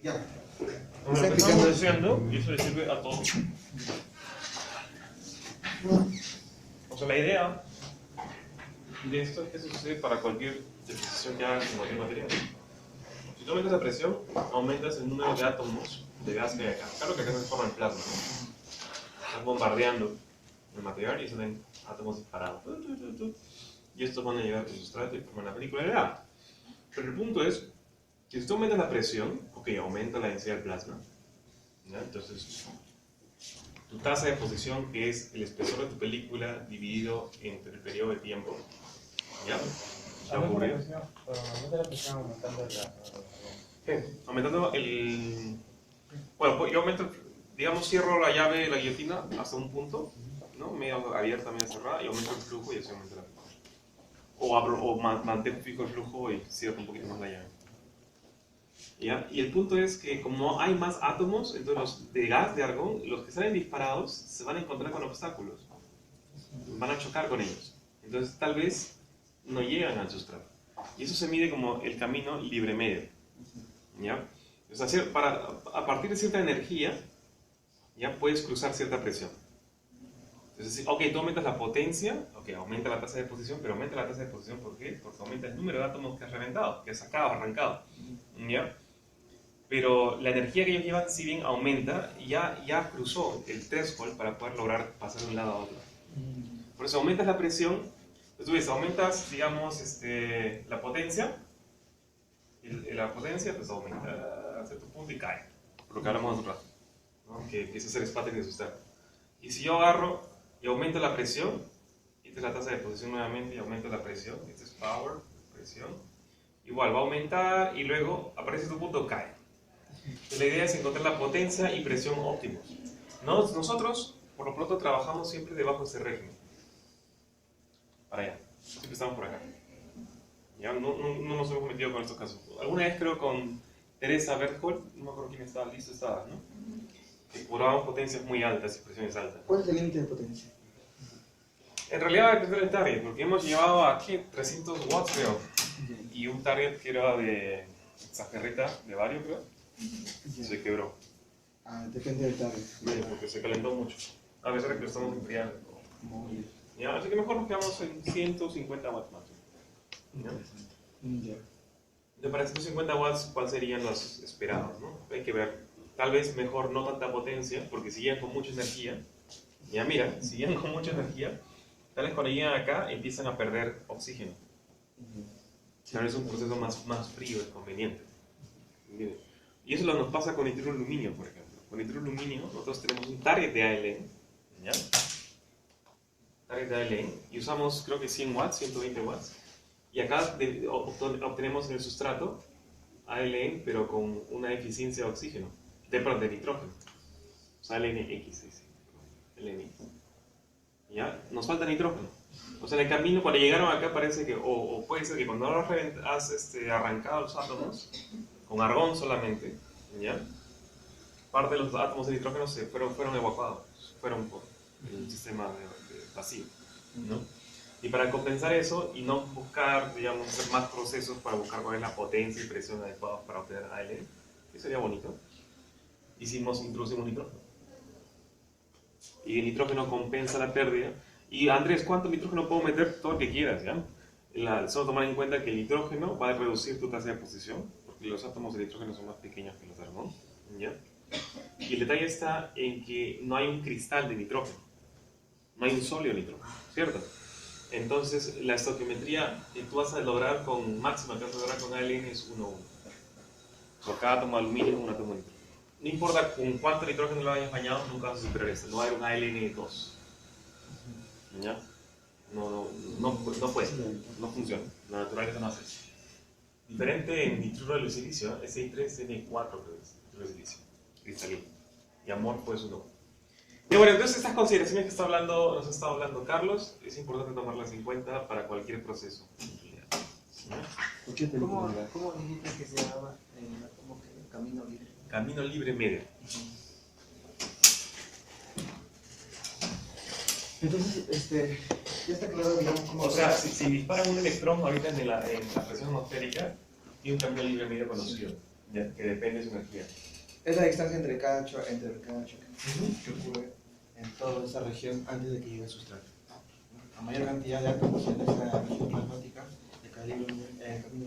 Ya. Como lo que estamos deseando, y eso le sirve a todos. O sea, la idea de esto es que eso sucede para cualquier deposición que hagas en cualquier material. Si tú aumentas la presión, aumentas el número de átomos de gas que hay acá. Claro que acá se forma el plasma, ¿no? Estás bombardeando el material y salen átomos disparados. Y estos van a llegar a tu sustrato y forman la película de gas. Pero el punto es que si tú aumentas la presión, ok, aumenta la densidad del plasma. ¿Ya? Entonces, tu tasa de deposición, que es el espesor de tu película dividido entre el periodo de tiempo, ¿ya? ¿Ya ocurrió? Aumenta la presión aumentando el gas. Aumentando el... Bueno, pues yo aumento, digamos, cierro la llave de la guillotina hasta un punto, ¿no? Medio abierta, medio cerrada, y aumento el flujo y así aumenta la presión. O, abro, o mantengo fijo el flujo y cierro un poquito más la llave. ¿Ya? Y el punto es que como hay más átomos, entonces los de gas, de argón, los que salen disparados se van a encontrar con obstáculos. Van a chocar con ellos. Entonces tal vez no llegan al sustrato. Y eso se mide como el camino libre medio. ¿Ya? O sea, a partir de cierta energía, ya puedes cruzar cierta presión. Entonces, ok, tú aumentas la potencia, ok, aumenta la tasa de deposición, pero aumenta la tasa de deposición, ¿por qué? Porque aumenta el número de átomos que has reventado, que has sacado, arrancado. ¿Ya? Pero la energía que ellos llevan, si bien aumenta, ya cruzó el threshold para poder lograr pasar de un lado a otro. Por eso aumentas la presión, entonces tú ves, aumentas, digamos, la potencia, la potencia pues aumenta a cierto punto y cae, por lo que hablamos hace un rato, ¿no? Que empieza a ser sputtering de sustrato. Y si yo agarro y aumento la presión, esta es la tasa de deposición nuevamente y aumento la presión, este es power, presión, igual va a aumentar y luego aparece tu punto, cae. Entonces, la idea es encontrar la potencia y presión óptimos. Nosotros, por lo pronto, trabajamos siempre debajo de ese régimen. Para allá. Siempre estamos por acá. Ya no nos hemos metido con estos casos. Alguna vez creo con Teresa Berthold, no me acuerdo quién estaba, listo estaba, ¿no? Que probábamos potencias muy altas y presiones altas. ¿Cuál es el límite de potencia? En realidad va a depender del target, porque hemos llevado aquí 300 watts, creo. Y un target que era de Zaferrita, de Vario, creo. Se quebró. Ah, depende del target. Sí, porque se calentó mucho. A pesar de que lo estamos enfriando. Ya, así que mejor nos quedamos en 150 watts máximo. Ya. Entonces, para 150 watts, ¿cuáles serían los esperados? ¿No? Hay que ver. Tal vez mejor no tanta potencia, porque si llegan con mucha energía, ya mira, si llegan con mucha energía, tal vez cuando llegan acá empiezan a perder oxígeno. Tal vez un proceso más frío es conveniente. Y eso nos pasa con nitroaluminio, por ejemplo. Con nitroaluminio nosotros tenemos un target de ALN, ¿ya? Target de ALN, y usamos creo que 100 watts, 120 watts. Y acá obtenemos en el sustrato ALN, pero con una eficiencia de oxígeno, de nitrógeno. O sea, LNX, LNX. ¿Ya? Nos falta nitrógeno. O sea, en el camino, cuando llegaron acá, parece que, o puede ser que cuando has arrancado los átomos, con argón solamente, ¿ya? Parte de los átomos de nitrógeno fueron evacuados, fueron por el sistema de vacío, ¿no? Y para compensar eso y no buscar, digamos, hacer más procesos para buscar cuál es la potencia y presión adecuadas para obtener ALN, que sería bonito, introducimos nitrógeno. Y el nitrógeno compensa la pérdida. Y Andrés, ¿cuánto nitrógeno puedo meter? Todo lo que quieras, ¿ya? Solo tomar en cuenta que el nitrógeno va a reducir tu tasa de deposición, porque los átomos de nitrógeno son más pequeños que los de argón, ¿ya? Y el detalle está en que no hay un cristal de nitrógeno, no hay un sólido nitrógeno, ¿cierto? Entonces, la estoquiometría que tú vas a lograr máxima que vas a lograr con ALN es 1:1. Por cada átomo de aluminio, un átomo de nitrógeno. No importa con cuánto nitrógeno lo hayas bañado, nunca vas a superar esto. No hay un ALN de 2. ¿Ya? No puede, no funciona. La naturaleza no hace eso. Diferente en nitruro de silicio, Si3N4 creo que es nitruro de silicio, cristalino. Y amorfo es 1. Y bueno, entonces estas consideraciones que nos está hablando Carlos, es importante tomarlas en cuenta para cualquier proceso. ¿Por qué película? ¿Cómo dijiste que se llama el camino libre? Camino libre medio. Entonces, ya está claro, digamos, cómo... O sea, si disparan un electrón ahorita en la presión atmosférica, tiene un camino libre medio conocido. Ya, que depende de su energía. Es la distancia entre cada choque que ocurre en toda esa región antes de que llegue al sustrato. A mayor cantidad de átomos en esa región plasmática, el camino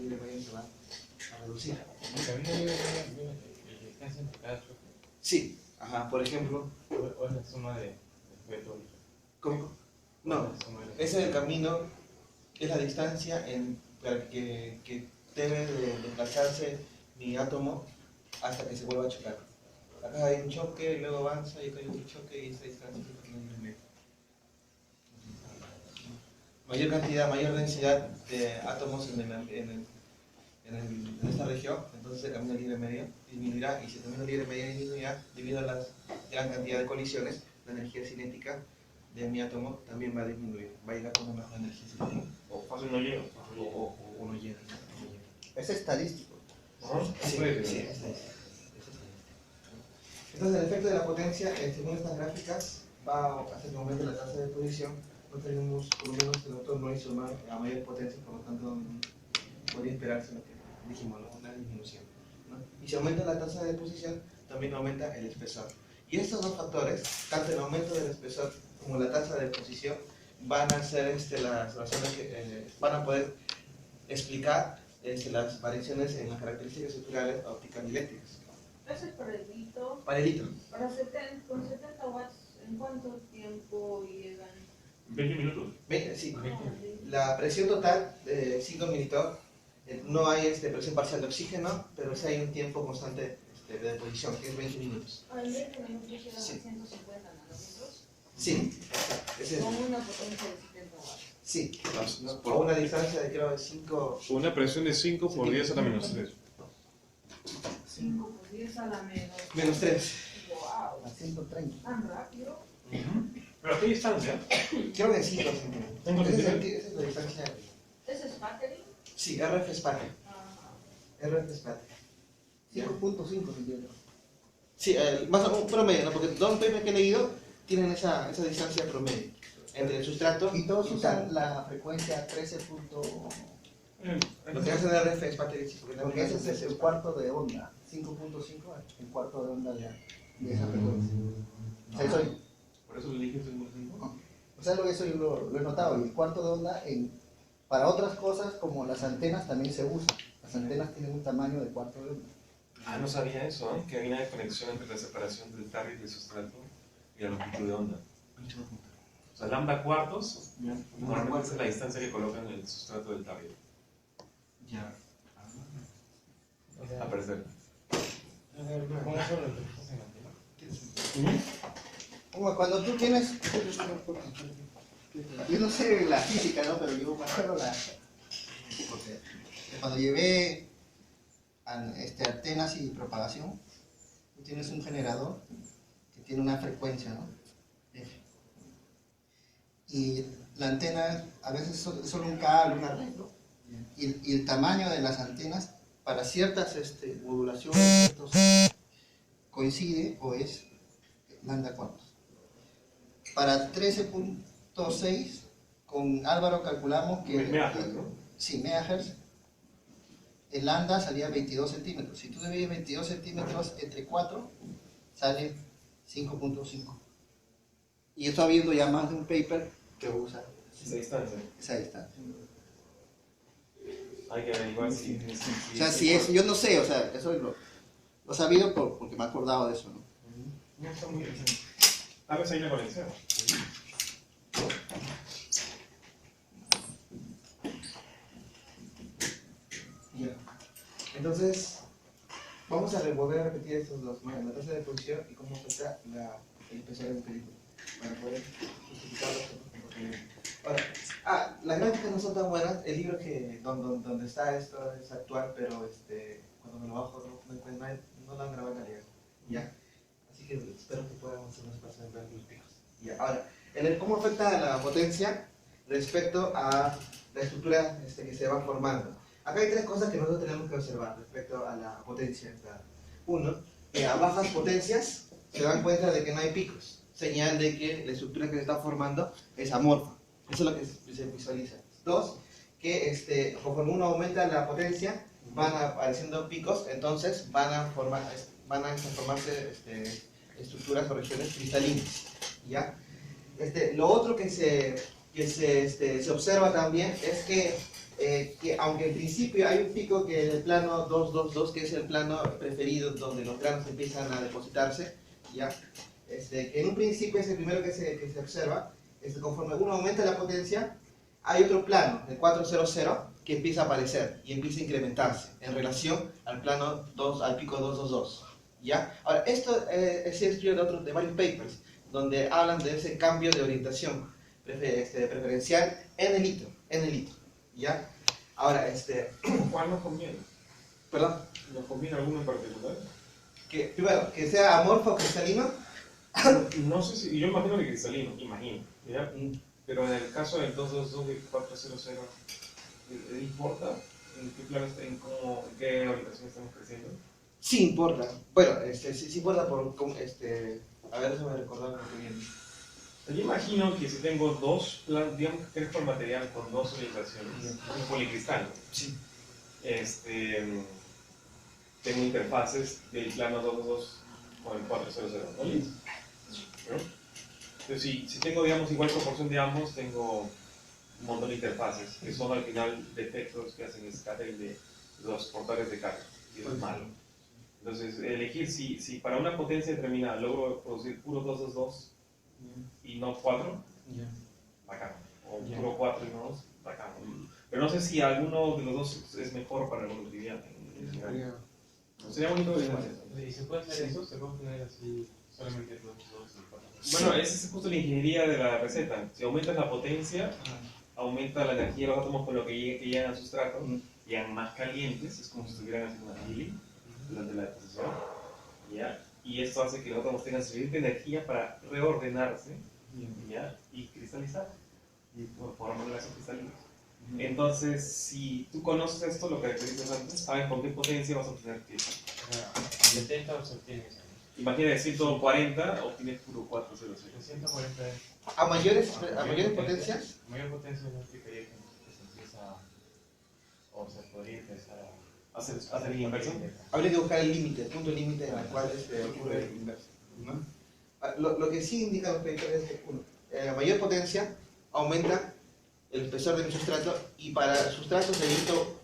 libre medio se va a reducir. ¿El camino libre medio la distancia entre cada choque? Sí, ajá, por ejemplo. ¿O es la suma de vectores? ¿Cómo? No, ese es el camino, es la distancia que debe de desplazarse mi átomo hasta que se vuelva a chocar. Acá hay un choque, luego avanza y acá hay otro choque y esa distancia es el camino libre medio. Mayor cantidad, mayor densidad de átomos en esta región, entonces el camino libre medio disminuirá, y si el camino libre medio disminuirá debido a la gran cantidad de colisiones, la energía cinética de mi átomo también va a disminuir, va a llegar con una mejor energía cinética. O fácil no llega. O no llega. Es estadístico. Sí, sí, es estadístico. Entonces el efecto de la potencia, según estas gráficas, va a hacer que aumente la tasa de posición. No tenemos, por lo menos el autor no hizo a mayor potencia, por lo tanto podría esperarse lo que dijimos, ¿no? Una disminución, ¿no? Y si aumenta la tasa de posición, también aumenta el espesor. Y estos dos factores, tanto el aumento del espesor como la tasa de posición, van a ser las razones que van a poder explicar las variaciones en las características estructurales ópticas y eléctricas. Ese parelito, Parelito. con 70 watts, ¿en cuánto tiempo llegan? 20 minutos. Sí. Ah, La presión total de 5 militor, no hay presión parcial de oxígeno, pero sí hay un tiempo constante de deposición, que es 20 minutos. ¿En 20 minutos llegan Sí. a 150 nanómetros? Sí, ese es, Con una potencia de 70 watts. sí, a una distancia de creo de 5. Una presión de 5 por 10 a la menos 3. 5 por 10 a la Menos 3. Wow, A 130. tan rápido. ¿Pero a qué distancia? Creo que 5 centímetros. ¿Cinco Esa centímetros? es la distancia. ¿Ese es Factory? Sí, RF Spatter. Ajá. RF Spatter. 5.5 centímetros. Sí, más o menos un promedio, ¿no? Porque todos los papers que he leído tienen esa distancia promedio entre el sustrato Y todos tal. usan la frecuencia 13. Lo que hacen RF Spatter, sí, Porque ese es el cuarto de onda. 5.5 es el cuarto de onda de esa frecuencia. O sea, eso, Por eso le dije 5. o sea, eso yo lo he notado. Y el cuarto de onda, para otras cosas como las antenas también se usa. Las antenas tienen un tamaño de cuarto de onda. Ah, no sabía eso, ¿eh? Que hay una conexión entre la separación del target del sustrato y la longitud de onda. O sea, lambda cuartos normalmente es la distancia que colocan en el sustrato del target. Ya. A parecer. Como cuando tú tienes, yo no sé la física, ¿no? Pero yo me acuerdo porque cuando llevé antenas y propagación, tú tienes un generador que tiene una frecuencia, ¿no? F. Y la antena a veces es solo un cable, un arreglo, y el tamaño de las antenas para ciertas modulaciones coincide o es lambda cuartos. Para 13.6 con Álvaro calculamos que Megahertz, ¿no? sí, megahertz, el lambda salía 22 centímetros. Si tú divides 22 centímetros entre 4, sale 5.5. Y esto habiendo ya más de un paper que usa Esa distancia. esa distancia. Hay que averiguar si O sea, si es, yo no sé, o sea, eso lo he sabido porque me he acordado de eso, ¿no? No está muy interesante. Tal vez hay una conexión. Ya. Entonces, vamos a volver a repetir estos dos, ¿no? La tasa de posición y cómo afecta el espesor en película, para poder justificar los comportamientos. Ahora, las gráficas no son tan buenas. El libro donde está esto es actual, pero cuando me lo bajo no lo han grabado en calidad. ¿Ya? Así que espero que podamos hacer unas personas ver los picos. ¿Ya? Ahora, cómo afecta la potencia respecto a la estructura que se va formando. Acá hay tres cosas que nosotros tenemos que observar respecto a la potencia. Uno, que a bajas potencias se dan cuenta de que no hay picos, señal de que la estructura que se está formando es amorfa. Eso es lo que se visualiza. Dos, que conforme uno aumenta la potencia, van apareciendo picos, entonces van a formarse estructuras o regiones cristalinas, ¿ya? Lo otro que se observa también es que aunque en principio hay un pico que en el plano 222, que es el plano preferido donde los granos empiezan a depositarse, ¿ya? Que en un principio es el primero que se observa, conforme uno aumenta la potencia, hay otro plano, el 400, que empieza a aparecer y empieza a incrementarse en relación al plano 2, al pico 222, ¿ya? Ahora, esto es estudio de varios papers, donde hablan de ese cambio de orientación preferencial en el hito, ¿ya? Ahora, ¿Cuál nos conviene? perdón, ¿Nos conviene alguno en particular? que primero, que sea amorfo cristalino. No sé si, yo imagino que cristalino, imagino, ¿ya? Pero en el caso del 222 y 400, ¿importa en qué plano está, en qué orientación estamos creciendo? Sí importa. Bueno, sí importa por cómo, a ver, déjame recordar lo que viene. Yo imagino que si tengo digamos que crezco el material con dos orientaciones, un policristal, Sí. Tengo interfaces del plano 222 con el 400, ¿no? ¿No? Entonces, si tengo, digamos, igual proporción de ambos, tengo un montón de interfaces, que son al final defectos que hacen scattering de los portales de carga, y eso es malo. Entonces, elegir si para una potencia determinada logro producir puro 222 y no 4, bacán. O puro 4 y no 2, bacán. Pero no sé si alguno de los dos es mejor para la conductividad en general. Sería bonito ver eso. ¿Y se puede hacer eso? ¿Se puede poner así solamente 2 y 4? Bueno, esa es justo la ingeniería de la receta. Si aumentas la potencia, aumenta la energía de los átomos con lo que llegan al sustrato, llegan más calientes, es como si estuvieran haciendo una healing durante la deposición, ¿ya? Y esto hace que los átomos tengan suficiente energía para reordenarse, ¿ya? Y cristalizar, y formar relaciones cristalinas. Entonces, si tú conoces esto, lo que caracterizas antes, sabes con qué potencia vas a obtener qué. A 70 se obtiene eso. Imagina de 140 obtienes puro 400. 140 es. A mayores potencias. Mayor potencia significaría que se empieza o se podría empezar a ¿Hacer la inversión? Habría que buscar el límite, el punto límite en el cual ocurre el inverso, ¿no? Lo que sí indican los papers es que, uno, a mayor potencia aumenta el espesor de mi sustrato, y para sustratos de hito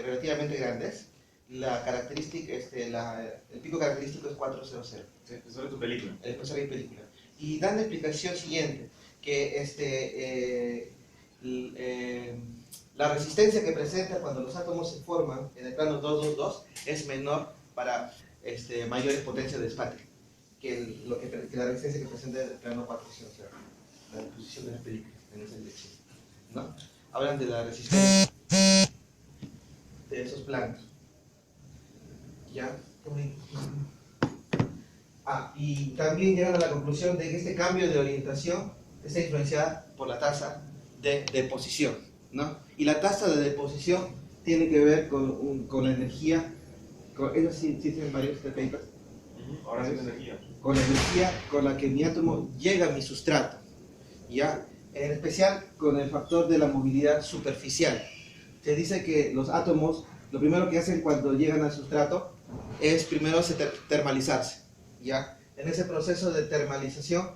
relativamente grandes, la característica, el pico característico es 400. El espesor de tu película. El espesor de película. Y dan la explicación siguiente, que la resistencia que presenta cuando los átomos se forman en el plano 222 es menor para mayores potencias de espate que la resistencia que presenta en el plano 400, la disposición de las películas en esa dirección, ¿no? Hablan de la resistencia de esos planos, ¿ya? Y también llegan a la conclusión de que este cambio de orientación está influenciada por la tasa de deposición, ¿no? Y la tasa de deposición tiene que ver con la energía, eso sí tienen varios papers. Ahora sí es energía. Con la energía con la que mi átomo llega a mi sustrato, ¿ya? En especial con el factor de la movilidad superficial. Se dice que los átomos, lo primero que hacen cuando llegan al sustrato es primero termalizarse, ¿ya? En ese proceso de termalización,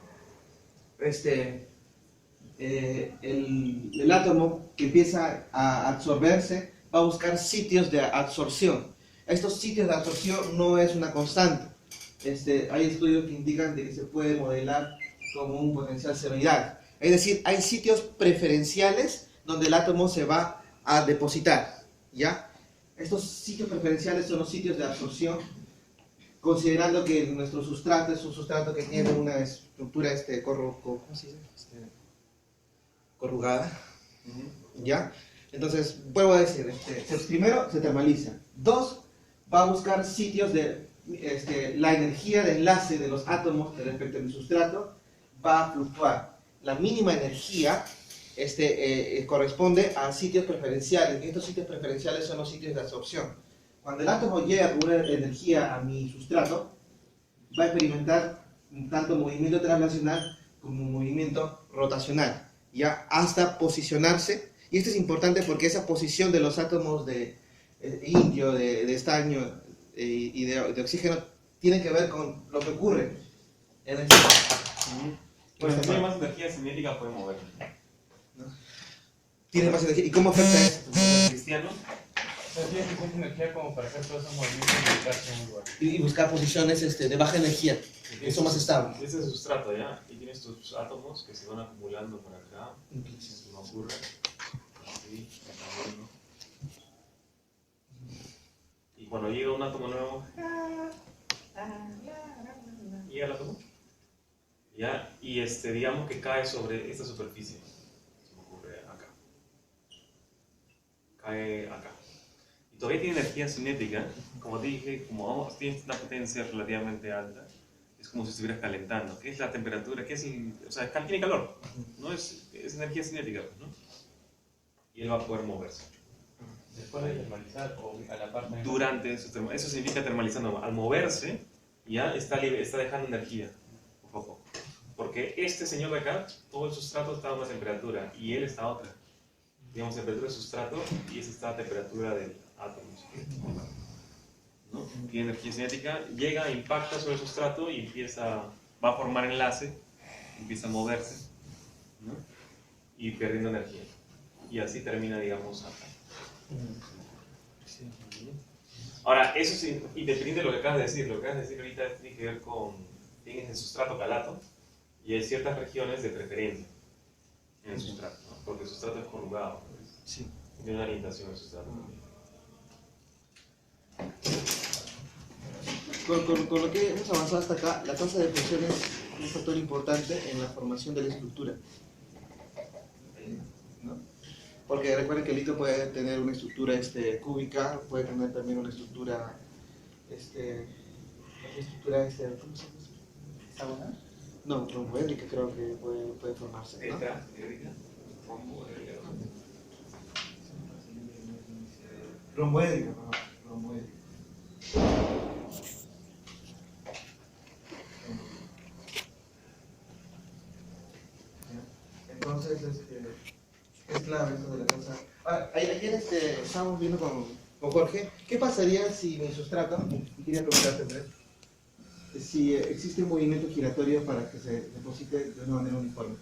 el átomo que empieza a absorberse va a buscar sitios de absorción. Estos sitios de absorción no es una constante. Hay estudios que indican de que se puede modelar como un potencial senoidal. Es decir, hay sitios preferenciales donde el átomo se va a depositar, ¿ya? Estos sitios preferenciales son los sitios de absorción, considerando que nuestro sustrato es un sustrato que tiene una estructura ¿cómo se dice? Corrugada, ¿ya? Entonces, vuelvo a decir, primero se termaliza. Dos, va a buscar sitios de la energía de enlace de los átomos respecto al sustrato va a fluctuar. La mínima energía corresponde a sitios preferenciales, y estos sitios preferenciales son los sitios de absorción. Cuando el átomo llega con una energía a mi sustrato, va a experimentar tanto movimiento translacional como movimiento rotacional, ya hasta posicionarse. Y esto es importante porque esa posición de los átomos de indio, de estaño y de oxígeno, tiene que ver con lo que ocurre en el Bueno, si tiene más energía cinética puede mover. tiene más energía. ¿Y cómo afecta eso? Cristiano, O sea, tiene suficiente energía como para hacer todos esos movimientos y ubicarse en un lugar. Y buscar posiciones de baja energía, que son más estables. ese es el sustrato, ¿ya? Y tienes tus átomos que se van acumulando por acá. Eso no ocurre. Así, acá, ¿no? Y cuando llega un átomo nuevo, llega el átomo, ¿ya? Y digamos que cae sobre esta superficie. Eso ocurre acá. Cae acá. Y todavía tiene energía cinética. Como dije, como tiene una potencia relativamente alta, es como si estuvieras calentando. ¿Qué es la temperatura? ¿Qué es o sea, tiene calor. ¿No? Es energía cinética, ¿no? Y él va a poder moverse. Después de termalizar o a la parte de... Durante eso significa termalizando. Al moverse, ya está dejando energía, poco a poco. Porque este señor de acá, todo el sustrato está a una temperatura y él está a otra. Digamos, temperatura del sustrato y esa está a temperatura del átomo. ¿No? Tiene energía cinética, llega, impacta sobre el sustrato y va a formar enlace, empieza a moverse, ¿no? Y perdiendo energía. Y así termina, digamos, acá. Ahora, eso es independiente de lo que acabas de decir. Lo que acabas de decir ahorita tiene que ver con, tienes el sustrato calato y hay ciertas regiones de preferencia en el sustrato, ¿no? Porque el sustrato es corrugado, Sí. tiene una orientación el sustrato también. Con lo que hemos avanzado hasta acá, la tasa de fusión es un factor importante en la formación de la estructura. ¿No? Porque recuerden que el litio puede tener una estructura cúbica, puede tener también una estructura, ¿cómo se llama? ¿Hexagonal? No, romboédrica creo que puede formarse, ¿no? Tetraédrica, Romboédrica, perdón, romboédrica. Entonces, es clave esto de la tasa. Ayer estábamos viendo con Jorge, ¿qué pasaría si mi sustrato, y quería preguntarte, Andrés, si existe un movimiento giratorio para que se deposite de una manera uniforme?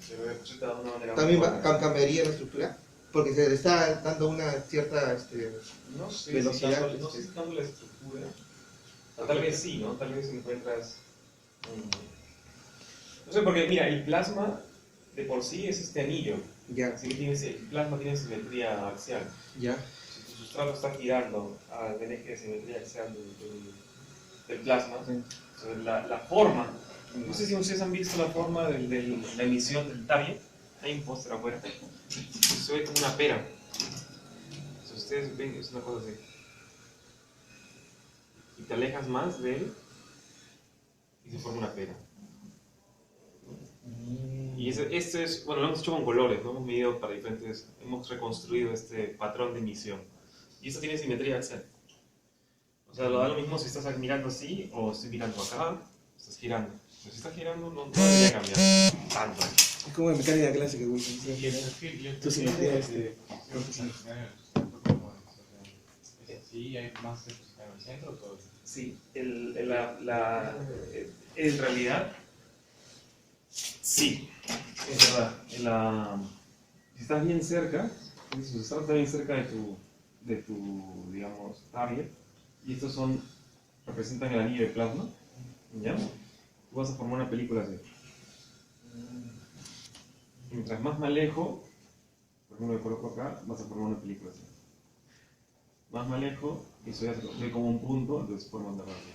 se lo deposita de una manera ¿También uniforme. cambiaría la estructura? Porque se le está dando una cierta No sé velocidad. no sé si tanto la estructura. O tal vez sí, ¿no? Tal vez encuentras. No sé, porque mira, el plasma de por sí es este anillo. Ya, Así que el plasma tiene simetría axial. ya. Si tu sustrato está girando al eje de simetría axial del plasma, Sí. entonces la forma. No sé si ustedes han visto la forma de la emisión del Target. Hay un póster afuera. Se ve como una pera. Si ustedes ven, es una cosa así. Y te alejas más de él y se forma una pera. Y este es, bueno, lo hemos hecho con colores, ¿no? Hemos medido para diferentes, hemos reconstruido este patrón de emisión. Y esto tiene simetría axial. O sea, lo da lo mismo si estás mirando así o estoy mirando acá, estás girando. Pero si estás girando no debería cambiar tanto. Es como en mecánica clásica, güey. Y el perfil, Tú sí me tienes, sí, hay más depositar en el centro, todo. Sí, en realidad, sí, es verdad. Si estás bien cerca, si estás bien cerca de tu, digamos, target, y estos representan el anillo de plasma, ¿ya? Tú vas a formar una película así. Y mientras más me alejo, por ejemplo, me coloco acá, vas a formar una película así. Más me alejo, y eso ya se ve como un punto, entonces puedo mandar así.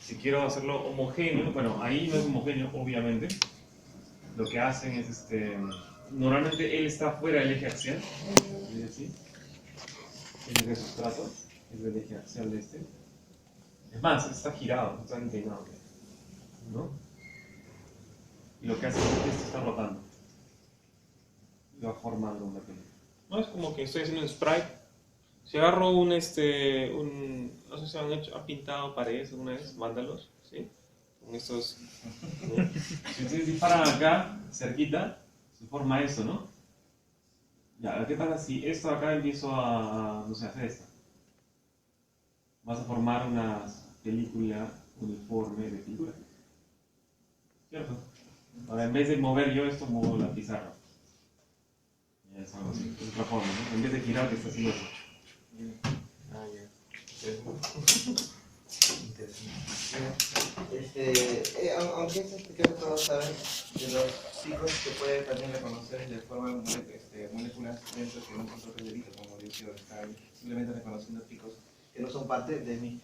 Si quiero hacerlo homogéneo, bueno, ahí no es homogéneo, obviamente. Lo que hacen es, normalmente él está fuera del eje axial, ¿sí? Así. El eje sustrato es del eje axial de este. Es más, está girado, está inclinado, ¿no? Y lo que hace es que esto está rotando. Y va formando una película. No es como que estoy haciendo un sprite. Si agarro no sé si han pintado paredes alguna vez, vándalos, ¿sí? Con estos, ¿no? Si ustedes disparan acá, cerquita, se forma eso, ¿no? Ya, ¿qué pasa si esto acá empiezo no sé, a hacer esto? Vas a formar una película uniforme de figuras, ¿cierto? Ahora, en vez de mover yo esto, muevo la pizarra. Ya es algo así, es otra forma, ¿no? En vez de girar, que está haciendo eso. Ah, ya. Aunque creo que todos saben de los ciclos que puede también reconocer de forma moléculas dentro que no son propios de vida, como dióxido de carbono, simplemente reconociendo picos que no son parte de mi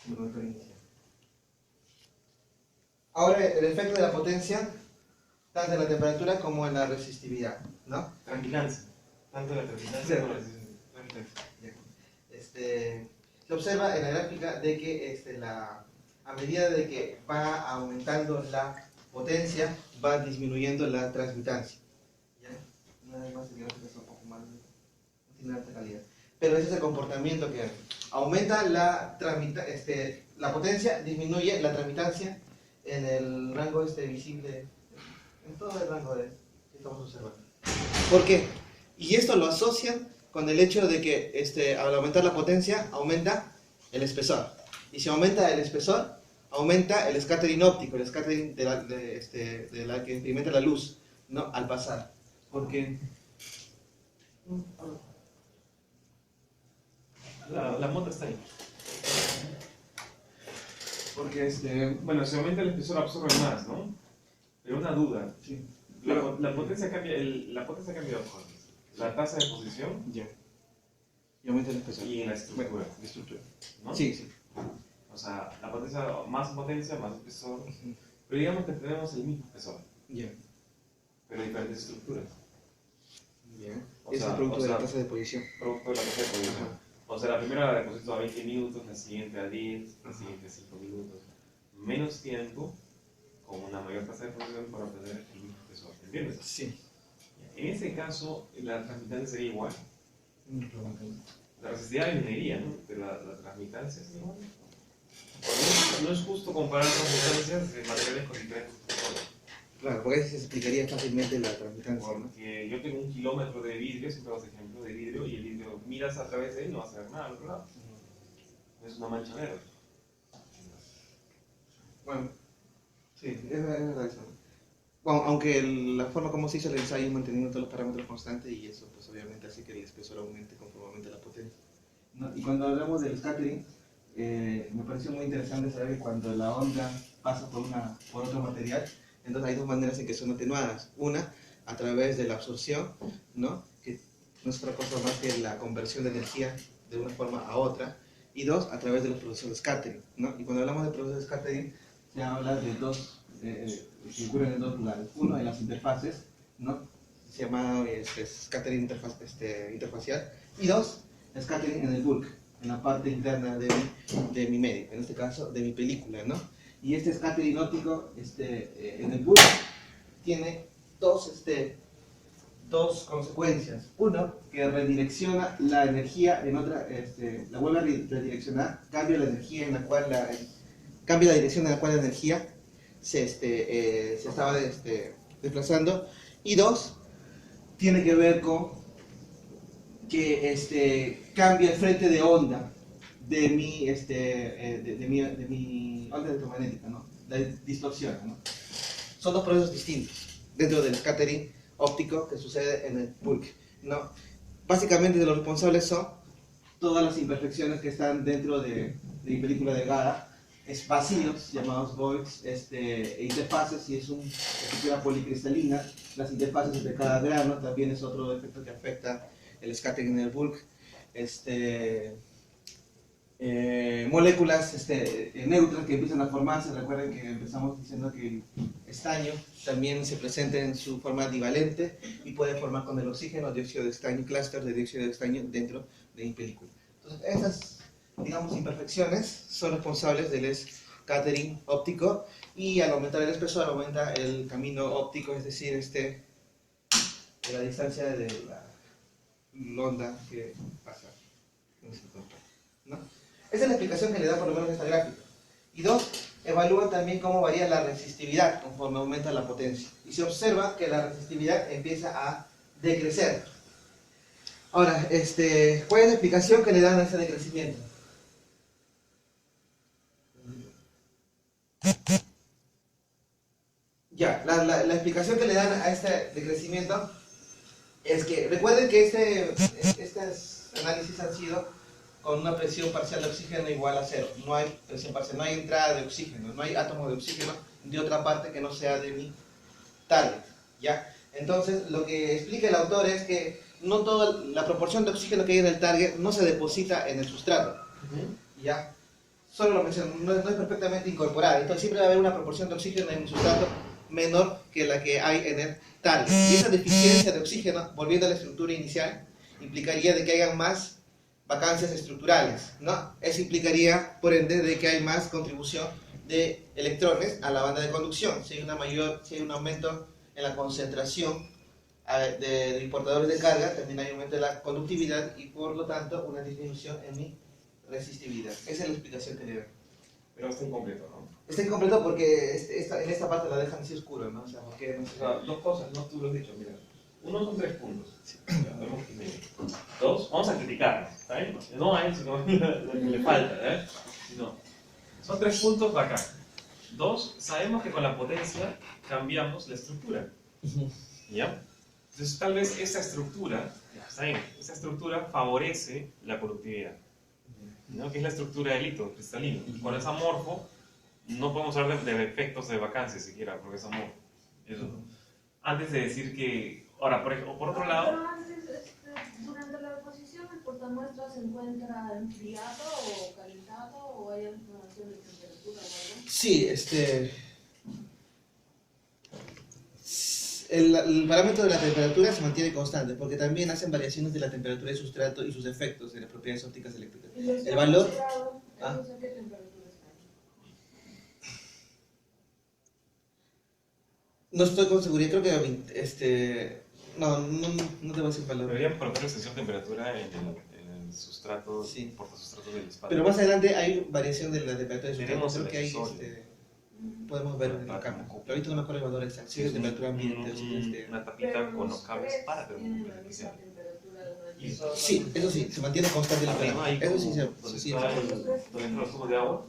momento inicial. Ahora, el efecto de la potencia, tanto en la temperatura como en la resistividad, ¿no? Tranquilancia. Tanto la tranquilancia como la resistencia. Se observa en la gráfica de que a medida de que va aumentando la potencia, va disminuyendo la transmitancia. ¿Ya? Una vez más, el gráfico está un poco mal, no tiene alta calidad. Pero ese es el comportamiento que hay. Aumenta la potencia, disminuye la transmitancia en el rango visible, en todo el rango que estamos observando. ¿Por qué? Y esto lo asocian con el hecho de que al aumentar la potencia, aumenta el espesor. Y si aumenta el espesor, aumenta el scattering óptico, el scattering de la que experimenta la luz, ¿no? Al pasar. Porque La moto está ahí. Porque, bueno, si aumenta el espesor absorbe más, ¿no? Pero una duda. sí. La potencia cambia, la potencia cambia de formas. La tasa de posición Ya. Y aumenta el espesor. y en la estructura. Bueno, la estructura. ¿No? Sí, sí. O sea, la potencia, más espesor. Pero digamos que tenemos el mismo espesor, Ya. pero diferentes estructuras. Bien. O Es sea, el producto o de la sea, tasa de posición. Producto de la tasa de posición. Ajá. O sea, la primera la deposito a 20 minutos, la siguiente a 10, la siguiente a 5 minutos. Menos tiempo, con una mayor tasa de posición para obtener el mismo espesor. ¿Entiendes? Sí. En este caso, la transmitancia sería igual. La resistividad disminuiría, ¿no? Pero la transmitancia es igual. No es justo comparar transmitancias de materiales con diferentes espesores. Claro, porque ahí se explicaría fácilmente la transmitancia, ¿no? Porque yo tengo 1 kilómetro de vidrio, siempre vas ejemplo de vidrio, y el vidrio miras a través de él y no vas a ver nada al otro lado. Es una mancha negra. Bueno, sí, es verdad eso. Bueno, aunque la forma como se hizo el ensayo es manteniendo todos los parámetros constantes y eso pues obviamente hace que el espesor aumente conforme aumente la potencia, ¿no? Y cuando hablamos del scattering, me pareció muy interesante saber que cuando la onda pasa por otro material, entonces hay dos maneras en que son atenuadas. Una, a través de la absorción, ¿no? Que no es otra cosa más que la conversión de energía de una forma a otra. Y dos, a través de los procesos de scattering, ¿no? Y cuando hablamos de procesos de scattering, se habla de dos, que ocurren en dos lugares. Uno, en las interfaces, ¿no? Se llama scattering interfacial. Y dos, scattering en el bulk, en la parte interna de mi medio, en este caso de mi película, ¿no? Y este scattering óptico en el bulk tiene dos consecuencias. Uno, que redirecciona la energía en otra, la vuelve a redireccionar, cambia la energía en la cual cambia la dirección en la cual la energía se estaba desplazando. Y dos, tiene que ver con que cambia el frente de onda de mi onda electromagnética, ¿no? La distorsiona, ¿no? Son dos procesos distintos dentro del scattering óptico que sucede en el bulk, ¿no? Básicamente los responsables son todas las imperfecciones que están dentro de mi película delgada, es vacíos llamados voids, interfaces, y es una estructura policristalina. Las interfaces entre cada grano también es otro efecto que afecta el scattering en el bulk. Moléculas neutras que empiezan a formarse. Recuerden que empezamos diciendo que el estaño también se presenta en su forma divalente y puede formar con el oxígeno dióxido de estaño, clúster de dióxido de estaño dentro de mi película. Entonces, esas, digamos, imperfecciones son responsables del scattering óptico, y al aumentar el espesor aumenta el camino óptico, es decir, de la distancia de la onda que pasa, ¿no? Esa es la explicación que le da por lo menos esta gráfica. Y dos, evalúa también cómo varía la resistividad conforme aumenta la potencia. Y se observa que la resistividad empieza a decrecer. Ahora, ¿cuál es la explicación que le dan a ese decrecimiento? Ya, la explicación que le dan a este decrecimiento es que, recuerden que estos análisis han sido con una presión parcial de oxígeno igual a cero. No hay presión parcial, no hay entrada de oxígeno, no hay átomo de oxígeno de otra parte que no sea de mi target, ¿ya? Entonces, lo que explica el autor es que no toda la proporción de oxígeno que hay en el target no se deposita en el sustrato, ¿ya? Solo lo menciono, no es perfectamente incorporada. Entonces, siempre va a haber una proporción de oxígeno en el sustrato menor que la que hay en el target. Y esa deficiencia de oxígeno, volviendo a la estructura inicial, implicaría de que haya más vacancias estructurales, ¿no? Eso implicaría, por ende, de que hay más contribución de electrones a la banda de conducción. Si hay un aumento en la concentración de importadores de carga, también hay un aumento de la conductividad y, por lo tanto, una disminución en mi resistividad. Esa es la explicación que le doy. Pero está incompleto, ¿no? Está incompleto porque en esta parte la dejan así oscuro, ¿no? O sea, porque no O sé. sea, dos cosas, ¿no? Tú lo has dicho, mira. Uno son 3 puntos. Ya, vemos que medio. Dos, vamos a criticar, ¿está bien? No a él, sino lo que le falta, ¿eh? No. Son 3 puntos bacán. Dos, sabemos que con la potencia cambiamos la estructura. ¿Ya? Entonces, tal vez esa estructura, ya, está bien, esa estructura favorece la conductividad, ¿no? Que es la estructura del litio cristalino. Cuando es amorfo, no podemos hablar de efectos de vacancia siquiera, porque es amorfo. Eso. Antes de decir que, ahora, por otro lado, Pero antes, durante la deposición, ¿el portamuestra se encuentra enfriado o calentado o hay información de temperatura o algo? Sí, el parámetro de la temperatura se mantiene constante porque también hacen variaciones de la temperatura del sustrato y sus efectos en las propiedades ópticas eléctricas. ¿Y los El valor... grados, Ah. ¿ellos a qué temperatura están? No estoy con seguridad, creo que no te voy a decir valor. deberíamos colocar la sensor de temperatura en el sustrato, Sí. portasustrato del espacio. Pero más adelante hay variación de la temperatura del sustrato. Tenemos Creo que hay, sensores. podemos ver en la cámara. Pero ahorita no me acuerdo el valor exacto. Si es de temperatura ambiente, si es de... Una tapita Pero con los los cables LEDs para tienen la termómetro misma artificial. temperatura de una Y Sí, eso sí, se mantiene constante la arriba hay temperatura. Eso sí, como donde sí, está sí. donde entran los tubos de agua,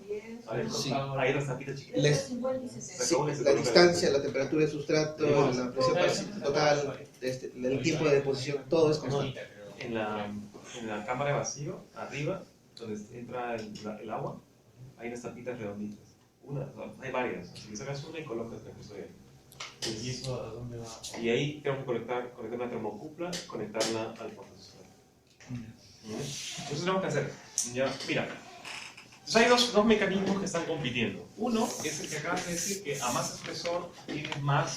Sí. hay las tapitas chiquitas. Les- 50 y 60. Sí, la distancia, la temperatura del sustrato, la presión parcial total, el tiempo de deposición, todo es constante. En la cámara de vacío, arriba, donde entra el agua, hay unas tapitas redonditas. Hay varias, así que sacas una y colocas la que estoy ahí. ¿Y eso a dónde va? Y ahí tenemos que conectar una termocupla, conectarla al portasustrato. Eso tenemos que hacer. Ya, mira. Entonces hay dos mecanismos que están compitiendo. Uno es el que acabas de decir, que a más espesor tienes más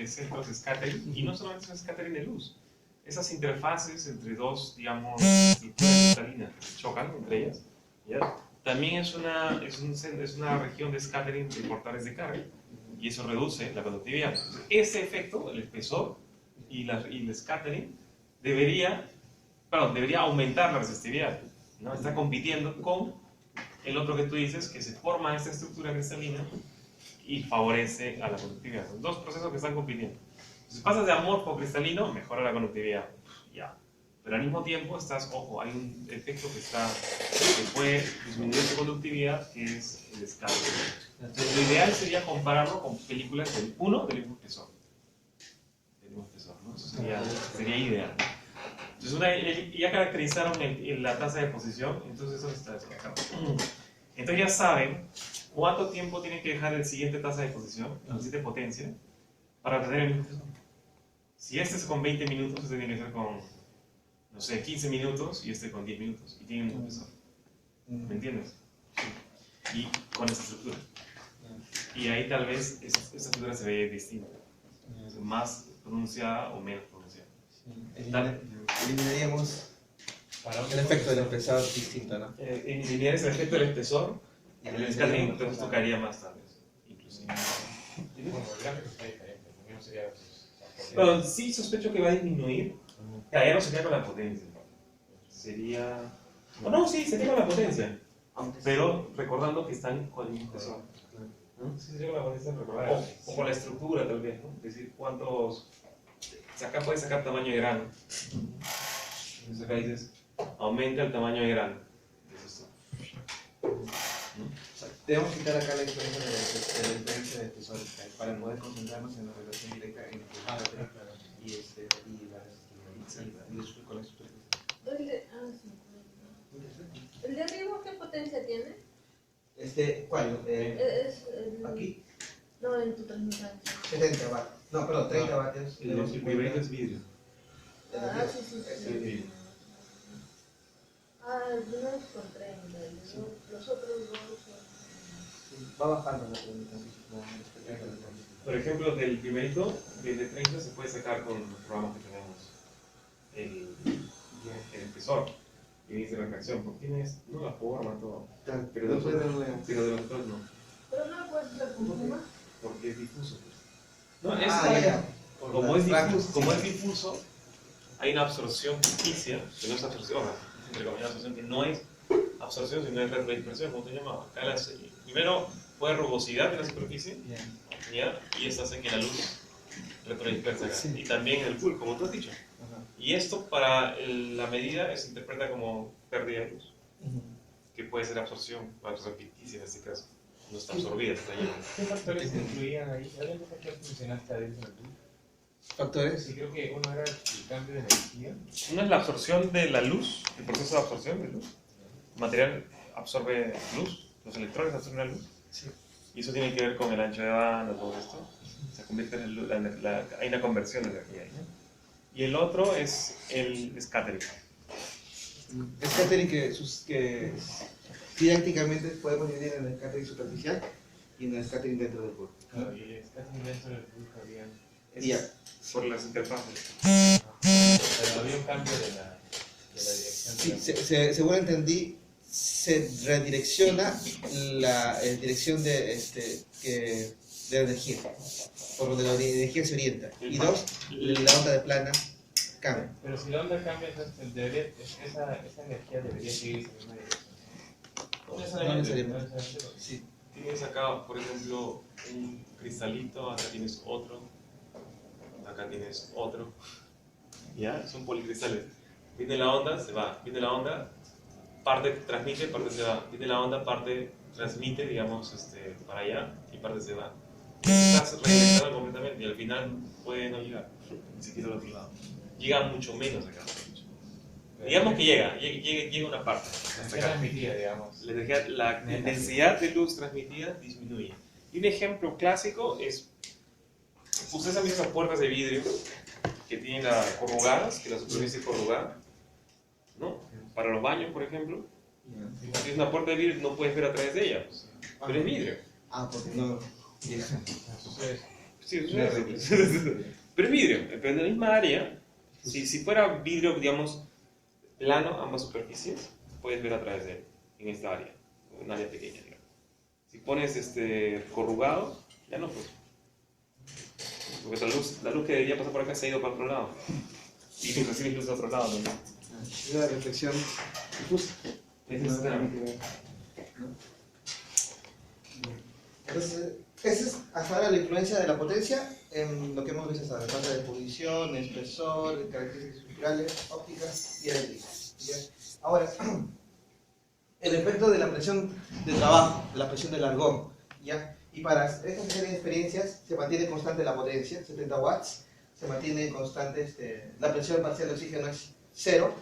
centros de scattering, y no solamente es scattering de luz. Esas interfaces entre dos, digamos, estructuras cristalinas que se chocan entre ellas, ¿ya? También es una región de scattering de portales de carga, y eso reduce la conductividad. Entonces, ese efecto, el espesor y el scattering, debería aumentar la resistividad, ¿no? Está compitiendo con el otro que tú dices, que se forma esta estructura cristalina y favorece a la conductividad. Son dos procesos que están compitiendo. Si pasas de amorfo a cristalino, mejora la conductividad. Ya. Pero al mismo tiempo ojo, hay un efecto que puede disminuir tu conductividad, que es el scattering. Entonces, lo ideal sería compararlo con películas del mismo espesor. ¿No? Eso sería ideal. Entonces, ya caracterizaron la tasa de posición, entonces eso está acá. Entonces ya saben cuánto tiempo tienen que dejar el siguiente tasa de posición, la siguiente potencia, para obtener el mismo espesor. Si este es con 20 minutos, este tiene que ser con, no sé, 15 minutos y este con 10 minutos, y tienen el mismo espesor. ¿Me entiendes? Sí. Y con esa estructura. Y ahí tal vez esa estructura se ve distinta, más pronunciada o menos pronunciada. Eliminaríamos el efecto del espesor distinto, ¿no? Eliminar ese efecto del espesor, el scattering, entonces tocaría más tal vez, inclusive. Bueno, el gráfico está diferente, porque no sería... Pero sí sospecho que va a disminuir, ya no sería con la potencia, sería... O no, sí, sería con la potencia, pero recordando que están con el mismo espesor. ¿No? Sí, sería con la potencia, recordar. O con la estructura tal vez, ¿no? Es decir, cuántos... acá puedes sacar tamaño de grano. Entonces acá dices, aumenta el tamaño de grano. Dices esto. Debemos quitar acá la influencia de la diferencia de espesor para poder concentrarnos en la relación directa entre y la resistividad con la superficie. ¿El de arriba qué potencia tiene? ¿Cuál? Aquí, No, en tu transmitancia. 70 vatios. No, perdón, 30 vatios. El primerito es vidrio. Sí. No es con 30, los otros dos son... Va bajando la transmitancia. Por ejemplo, del primerito, del de 30 se puede sacar con los programas que tenemos el espesor y dice refracción, porque tienes no la forma, todo. Pero de los otros no, Pero no lo puedes hacer con pluma. porque es difuso. No, es ya. como es difuso, hay una absorción ficticia, que no es absorción, entre comillas, absorción que no es absorción, sino es retrodispersión, como te llamaba. Acá primero fue rugosidad de la superficie, ¿ya? Y esto hace que la luz retrodispersa acá. Sí. Y también el full, como tú has dicho. Ajá. Y esto para la medida se interpreta como pérdida de luz, que puede ser absorción ficticia en este caso. No está absorbida, está llena. ¿Qué factores incluían ahí? ¿Qué factores mencionaste adentro de tú? ¿Factores? Sí, creo que uno era el cambio de energía. Uno es la absorción de la luz, el proceso de absorción de luz. El material absorbe luz, los electrones absorben la luz. Sí. Y eso tiene que ver con el ancho de banda, todo esto. Se convierte en luz, hay una conversión de energía ahí. Y el otro es el scattering. Scattering que didácticamente podemos dividir en el scattering superficial y en el scattering dentro del bulbo. Claro, y el scattering dentro del bulbo había... Ya. Por las interfaces. Pero había un cambio de la dirección. Sí, según entendí, se redirecciona la dirección de la energía, por donde la energía se orienta. Y dos, la onda de plana cambia. Pero si la onda cambia, entonces esa energía debería seguir esa misma dirección. No necesariamente. Sí. Tienes acá, por ejemplo, un cristalito, acá tienes otro, acá tienes otro. ¿Ya? Son policristales. Viene la onda, se va. Viene la onda, parte transmite, parte se va. Viene la onda, parte transmite, digamos, para allá y parte se va. Estás redireccionado completamente y al final puede no llegar, ni siquiera al otro lado. Llega mucho menos acá. Digamos que llega una parte. Hasta acá. Transmitida, digamos. La intensidad de luz transmitida disminuye. Y un ejemplo clásico es, usted esas mismas puertas de vidrio que tienen corrugadas, que la superficie es corrugada, ¿no? Para los baños, por ejemplo. Si es una puerta de vidrio, no puedes ver a través de ella, pues, pero es vidrio. Porque no. Sí, pero es vidrio, pero en la misma área, si fuera vidrio, digamos, plano, ambas superficies, puedes ver a través de él, en esta área, un área pequeña, digamos. Si pones corrugado, ya no, pues. Porque la luz que debería pasar por acá se ha ido para otro lado. Y si recibes luz de otro lado también. Es la reflexión difusa. Entonces, esa es hasta ahora la influencia de la potencia en lo que hemos visto hasta ahora: tasa de posición, espesor, características estructurales, ópticas y eléctricas. ¿Ya? Ahora, el efecto de la presión de trabajo, la presión del argón, ¿ya? Y para esta serie de experiencias se mantiene constante la potencia, 70 watts, se mantiene constante, la presión parcial de oxígeno es 0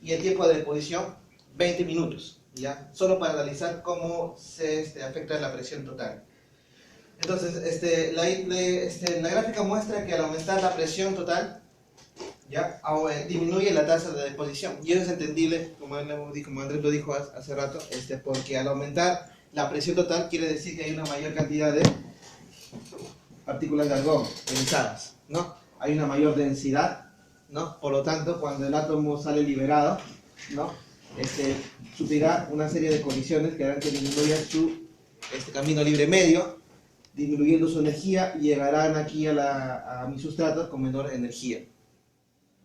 y el tiempo de deposición 20 minutos, ¿ya? Solo para analizar cómo se afecta la presión total. Entonces, la gráfica muestra que al aumentar la presión total, ¿ya? Disminuye la tasa de deposición. Y eso es entendible, como Andrés lo dijo hace rato, porque al aumentar la presión total quiere decir que hay una mayor cantidad de partículas de argón ionizadas, ¿no? Hay una mayor densidad, ¿no? Por lo tanto, cuando el átomo sale liberado, ¿no? Sufrirá una serie de colisiones que harán que disminuya su camino libre medio, disminuyendo su energía, y llegarán aquí a mi sustrato con menor energía.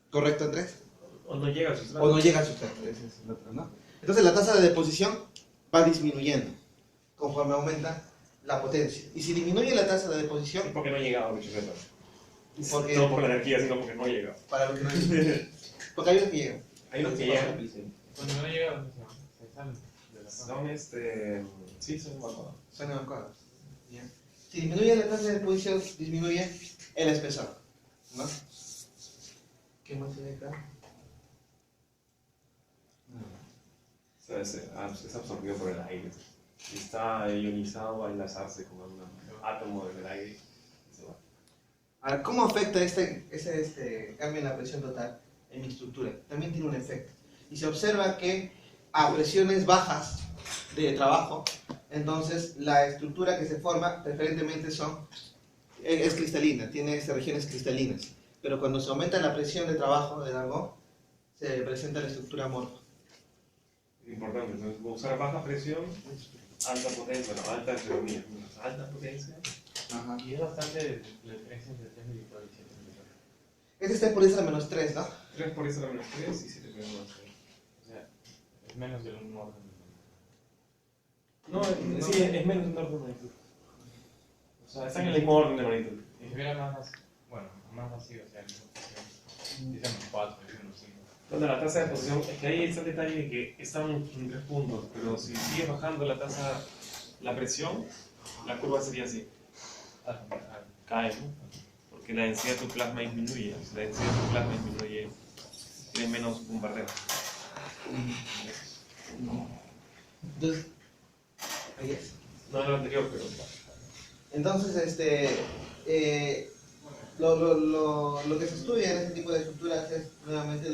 ¿Correcto, Andrés? O no llega al sustrato. O no llega al sustrato, ese es el otro, ¿no? Entonces la tasa de deposición va disminuyendo conforme aumenta la potencia. Y si disminuye la tasa de deposición... ¿Por qué no llegaba al sustrato? Porque, No por la energía, sino porque no llega. para los que no porque hay unos que llegan. Hay unos que llegan. Cuando no llega, se sale de la zona. Son sí, son evacuados. Son evacuados. ¿Ya? Si disminuye la tasa de deposición, disminuye el espesor, ¿no? ¿Qué más hay acá? O sea, es absorbido por el aire. Si está ionizado, va a enlazarse con algún átomo del aire y se va. Ahora, ¿cómo afecta este cambio en la presión total en mi estructura? También tiene un efecto. Y se observa que a presiones bajas de trabajo, entonces la estructura que se forma preferentemente es cristalina, tiene regiones cristalinas. Pero cuando se aumenta la presión de trabajo de Darboux, se presenta la estructura amorfa. Importante, entonces voy a usar baja presión, alta potencia, bueno, alta entre comillas, alta potencia. Ajá. Y es bastante la diferencia entre 3 mililitros y 7 mililitros. Este está por eso menos 3, ¿no? 3 por eso la menos 3 y 7 por eso la menos 3. O sea, es menos del 1 orden. No, sí, es menos de un orden de magnitud. O sea, están en el mismo orden de magnitud. Si estuviera más, bueno, más vacío, o sea, dicen 4, dicen 5. Entonces la tasa de posición, es que ahí está el detalle de que están en 3 puntos, pero si sigue bajando la presión, la curva sería así, cae, ¿no? Porque la densidad de tu plasma disminuye, o sea, la densidad de tu plasma disminuye, tiene menos bombardeo. Entonces, ahí es. No, lo anterior, pero... Entonces, lo que se estudia en este tipo de estructuras es nuevamente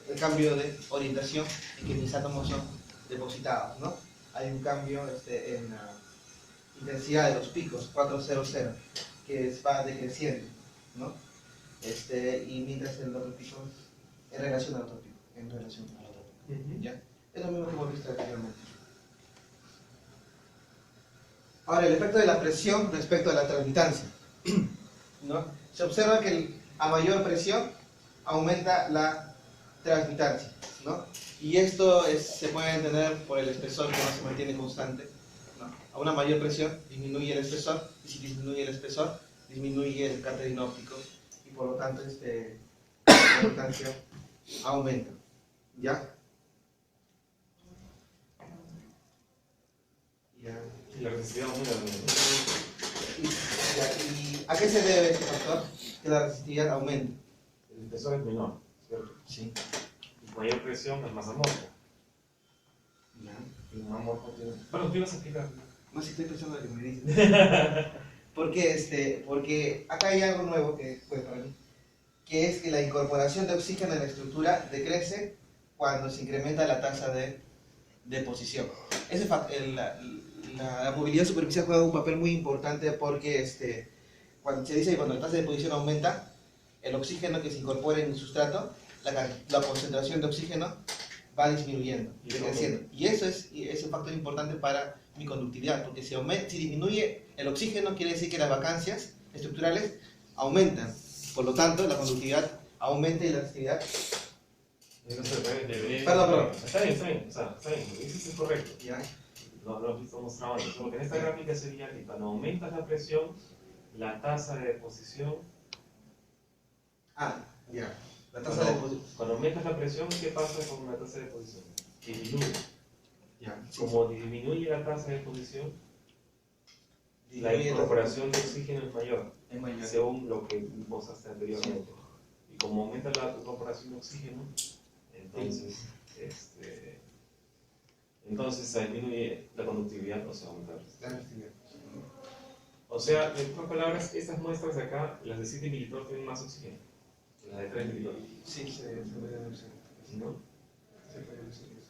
el cambio de orientación en que mis átomos son depositados, ¿no? Hay un cambio en la intensidad de los picos, 400, que va decreciendo, ¿no? Y mientras el otro pico es en relación al otro pico, ¿ya? Es lo mismo que hemos visto anteriormente. Ahora, el efecto de la presión respecto a la transmitancia, ¿no? Se observa que a mayor presión aumenta la transmitancia, ¿no? Y esto se puede entender por el espesor que no se mantiene constante, ¿no? A una mayor presión disminuye el espesor, y si disminuye el espesor, disminuye el cáterin óptico, y por lo tanto la transmitancia aumenta, ¿ya? Y la resistividad aumenta también. ¿Y a qué se debe este factor? Que la resistividad aumente. El espesor es menor, ¿cierto? Sí. Y mayor presión es más amorfo. Y un amorfo tiene... Bueno, tú ibas a explicar. No sé si estoy pensando en lo que me dices. Porque acá hay algo nuevo que fue para mí, que es que la incorporación de oxígeno en la estructura decrece cuando se incrementa la tasa de deposición. La movilidad superficial juega un papel muy importante porque cuando se dice que cuando la tasa de deposición aumenta, el oxígeno que se incorpora en el sustrato, la concentración de oxígeno va disminuyendo, decreciendo. Y eso es un factor importante para mi conductividad, porque si disminuye el oxígeno, quiere decir que las vacancias estructurales aumentan. Por lo tanto, la conductividad aumenta y la resistividad. Perdón. Está bien, está bien. O sea, está bien. Eso es correcto. ¿Ya? Lo has visto mostrado antes. Porque en esta gráfica sería que cuando aumentas la presión, la tasa de deposición. Ya. La tasa de deposición. Cuando aumentas la presión, ¿qué pasa con la tasa de deposición? Disminuye. Ya. Como disminuye la tasa de deposición, la Disminuye incorporación de oxígeno es mayor, es mayor. según lo que mostraste anteriormente. Y como aumenta la incorporación de oxígeno, entonces se disminuye la conductividad, o sea, aumenta la resistencia. La resistividad. O sea, en otras palabras, estas muestras de acá, las de 7 mililitros tienen más oxígeno que las de 3 mililitros. Sí, se puede deducir. ¿No? Se puede deducir eso.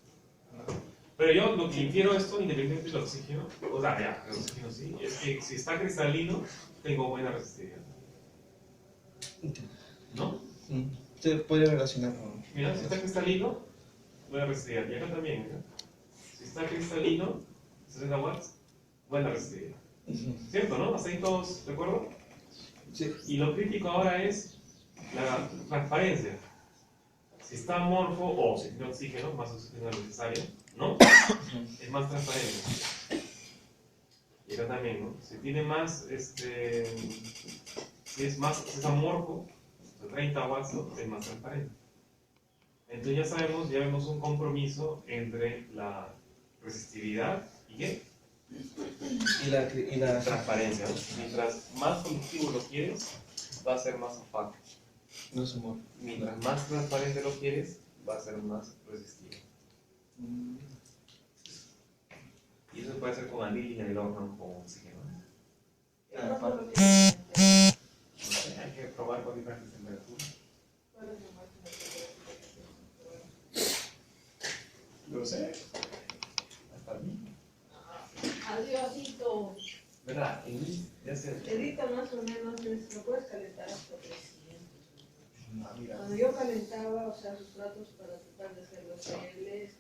Pero yo lo que infiero esto, independientemente del oxígeno, o sea, ya, el oxígeno sí, es que si está cristalino, tengo buena resistividad. ¿No? Se puede relacionar con... Mira, si está cristalino, buena resistividad. Y acá también, ¿no? Si está cristalino, 60 watts, buena resistividad. ¿Cierto, no? ¿Hasta ahí todos de acuerdo? Sí. Y lo crítico ahora es la transparencia. Si está amorfo o si tiene oxígeno, más oxígeno necesario, ¿no? Es más transparente. Y acá también, ¿no? Si tiene más si es amorfo, de 30 watts, ¿no? Es más transparente. Entonces ya vemos un compromiso entre la resistividad y ¿qué? Y la Transparencia, ¿no? Mientras más conductivo lo quieres, va a ser más opaco. no es humor. Mientras más transparente lo quieres, va a ser más resistivo. Y eso se puede hacer con anillo en el horno con oxígeno. ¿Cuánto aparte. lo que No sé, hay que probar con diferentes temperaturas. ¿Cuál es la máxima temperatura? Lo sé. Hasta mí. Adiósito. ¿Verdad? En mí ya se... Edita más o menos, lo puedes calentar hasta 300. Ah, mira. Cuando yo calentaba, o sea, sustratos para tratar de hacer los geles,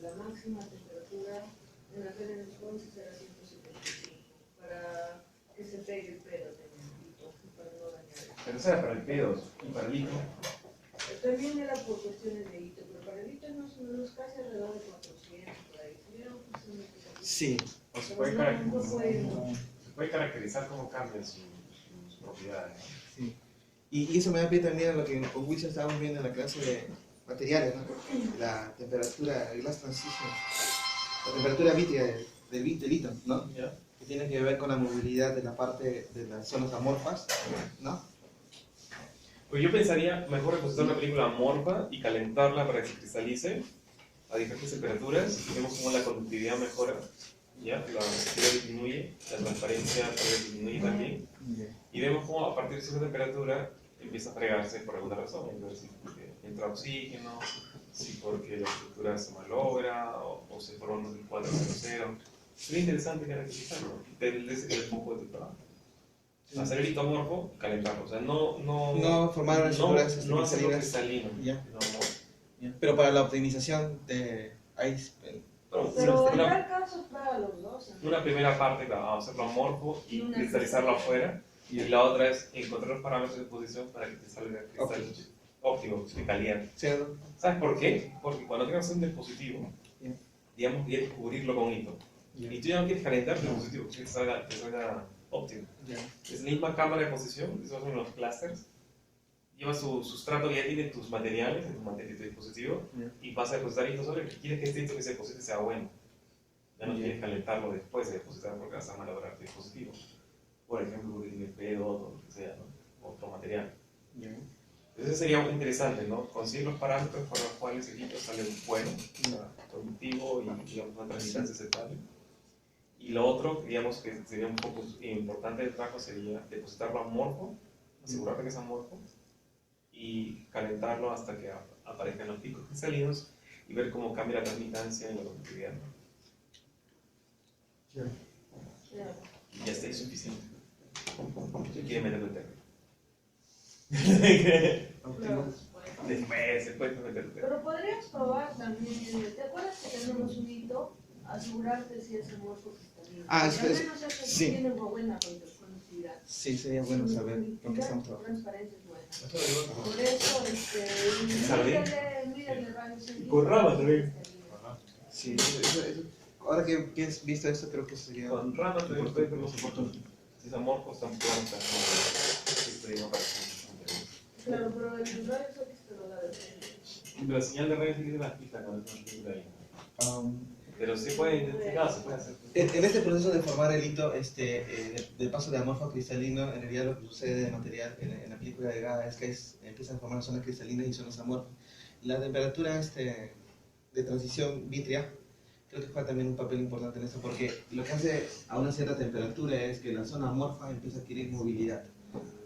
la máxima temperatura en aquel entonces era 175, para que se pegue el pelo para no dañar. Pero eso era para el pedo y para el hito. También era por cuestiones de hito, pero para el hito no es casi alrededor de 400 por ahí. ¿Vieron? Sí. O se Pero puede, no puede. se puede caracterizar cómo cambian sus propiedades. Sí. Y eso me da pie también a lo que con Wilson estábamos viendo en la clase de materiales, ¿no? La temperatura, el glass transition, la temperatura vítrea del hito, ¿no? ¿Ya? Que tiene que ver con la movilidad de la parte de las zonas amorfas, ¿no? Pues yo pensaría mejor representar una película amorfa y calentarla para que se cristalice a diferentes temperaturas y vemos cómo la conductividad mejora, ¿ya? La resistividad disminuye, la transparencia tal vez disminuye también y vemos cómo a partir de cierta temperatura empieza a fregarse por alguna razón, entonces si porque entra oxígeno, si porque la estructura se malogra o se forma un 400. Sería interesante caracterizarlo, ese es el foco de tu trabajo. Hacer el hito amorfo, calentarlo, o sea, No formar una estructura no hacerlo cristalina. cristalino, Ya. no, Pero para la optimización de ice, Pero en una, tal caso para los dos. ¿no? una primera parte vamos a hacerlo amorfo y Una cristalizarlo cristalina. afuera, y la otra es encontrar los parámetros de posición para que te salga cristal óptimo, de calidad. ¿cierto? ¿Sabes por qué? Porque cuando tengas un dispositivo, Ya. digamos, quieres cubrirlo con hito, y tú ya no quieres calentar tu dispositivo, quieres que salga óptimo. Ya. Es la misma cámara de posición, esos son los clusters. Lleva su sustrato que ya tiene tus materiales, en tu dispositivo, Ya. y vas a depositar hito sobre él. Quieres que este hito que se deposite sea bueno. Ya no Ya. quieres calentarlo después de depositar porque vas a malograr tu dispositivo. Por ejemplo, porque tiene pedo o lo que sea, ¿no? Otro material. Ya. Entonces sería interesante, ¿no? Conseguir los parámetros por los cuales el hito sale bueno, productivo y, digamos, una transmitancia aceptable. Y lo otro, digamos, que sería un poco importante del trabajo sería depositarlo amorfo, asegurarte que es amorfo, y calentarlo hasta que aparezcan los picos cristalinos y ver cómo cambia la transmitancia y la conductividad. Ya. Ya. Y ya está, es suficiente. Si quiere meterlo en terreno. Claro, Después meterlo en terreno. pero podrías probar también, ¿te acuerdas que tenemos un hito? Asegurarte si es amorfo cristalino. Ah, Y es- al menos eso sí. tiene una buena conductividad. Sí, sería bueno saber por qué estamos La trabajando. transparencia es buena. Por eso, ¿Sabe? mídele rayos X. Con rama también. Sí, ahora que has visto esto, creo que sería... Con ramas también puede ser más oportuno. Si es amorfo, están plantas, no parece. Claro, pero el rayos X te lo da de Pero la señal de rayos X es la pista cuando es una película ahí. Um, Pero sí puede identificar, se puede hacer. en este proceso de formar el hito, del paso de amorfo a cristalino, en realidad lo que sucede en material en la película de Gaga es que empiezan a formar zonas cristalinas y zonas amorfas. La temperatura de transición vítrea creo que juega también un papel importante en esto, porque lo que hace a una cierta temperatura es que la zona amorfa empieza a adquirir movilidad